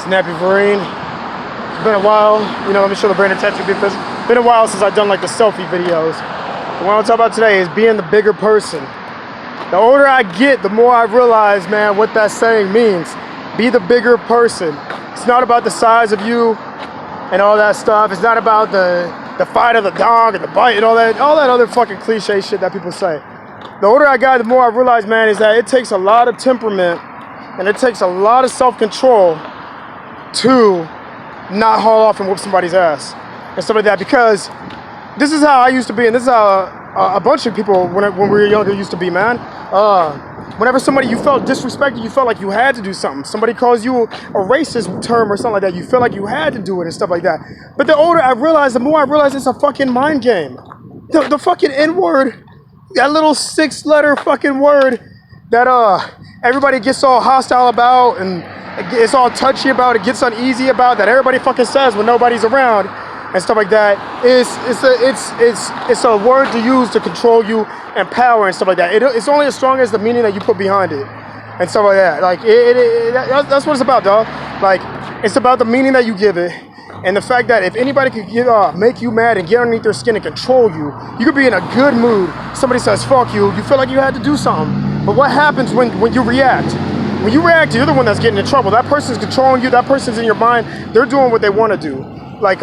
NappyVereen. It's been a while. You know, let me show the branded tattoo official. It's been a while since I've done like the selfie videos. What I want to talk about today is being the bigger person. The older I get, the more I realize, man, what that saying means. Be the bigger person. It's not about the size of you and all that stuff. It's not about the fight of the dog and the bite and all that other fucking cliche shit that people say. The older I got, the more I realize, man, is that it takes a lot of temperament and it takes a lot of self-control to not haul off and whoop somebody's ass and stuff like that. Because this is how I used to be, and this is how a bunch of people when we were younger used to be, man. Whenever somebody, you felt disrespected, you felt like you had to do something. Somebody calls you a racist term or something like that, you feel like you had to do it and stuff like that. But the older I realize, the more I realize it's a fucking mind game. The fucking N-word, that little 6-letter fucking word that everybody gets all hostile about and it's all touchy about, it gets uneasy about, that everybody fucking says when nobody's around and stuff like that. It's a word to use to control you and power and stuff like that. It's only as strong as the meaning that you put behind it and stuff like that. Like that's what it's about, dog. Like it's about the meaning that you give it. And the fact that if anybody could make you mad and get underneath their skin and control you, you could be in a good mood. Somebody says, fuck you, you feel like you had to do something. But what happens when you react? When you react, you're the one that's getting in trouble. That person's controlling you, that person's in your mind, they're doing what they want to do. Like,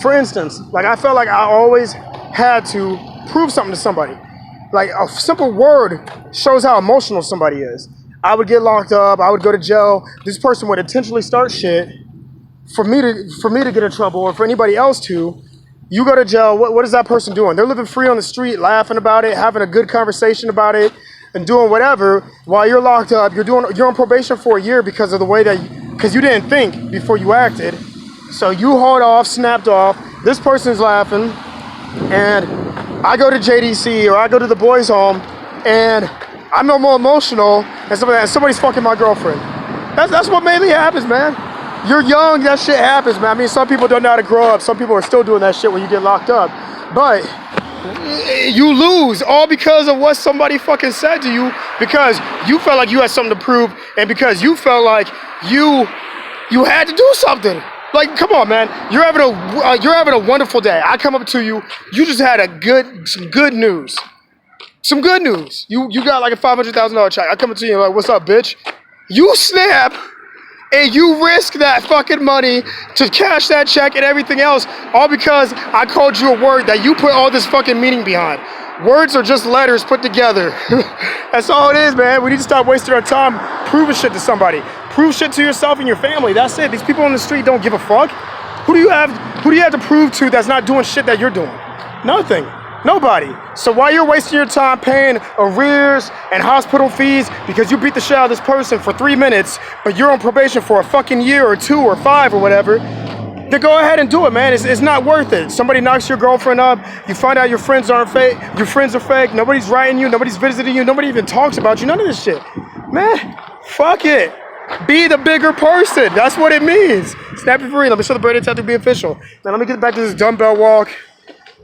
for instance, like I felt like I always had to prove something to somebody. Like a simple word shows how emotional somebody is. I would get locked up, I would go to jail, this person would intentionally start shit for me to get in trouble, or for anybody else to. You go to jail, what is that person doing? They're living free on the street, laughing about it, having a good conversation about it, and doing whatever while you're locked up. You're on probation for a year because of the way because you didn't think before you acted. So you hauled off, snapped off, this person's laughing, and I go to JDC or I go to the boys' home, and I'm no more emotional, and somebody's fucking my girlfriend. That's what mainly happens, man. You're young, that shit happens, man. I mean, some people don't know how to grow up. Some people are still doing that shit when you get locked up. But you lose all because of what somebody fucking said to you, because you felt like you had something to prove, and because you felt like you had to do something. Like, come on, man. You're having a wonderful day. I come up to you. You just had some good news. Some good news. You got like a $500,000 check. I come up to you and like, what's up, bitch? You snap. And you risk that fucking money to cash that check and everything else, all because I called you a word that you put all this fucking meaning behind. Words are just letters put together. That's all it is, man. We need to stop wasting our time proving shit to somebody. Prove shit to yourself and your family. That's it. These people on the street don't give a fuck. Who do you have to prove to that's not doing shit that you're doing? Nothing. Nobody. So while you're wasting your time paying arrears and hospital fees because you beat the shit out of this person for 3 minutes, but you're on probation for a fucking year or 2 or 5 or whatever, then go ahead and do it, man. It's not worth it. Somebody knocks your girlfriend up, you find out your friends aren't fake, your friends are fake, nobody's writing you, nobody's visiting you, nobody even talks about you, none of this shit. Man, fuck it. Be the bigger person. That's what it means. NappyVereen. Let me show the branded tattoo be official. Now let me get back to this dumbbell walk.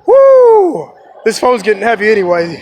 Woo! This phone's getting heavy anyway.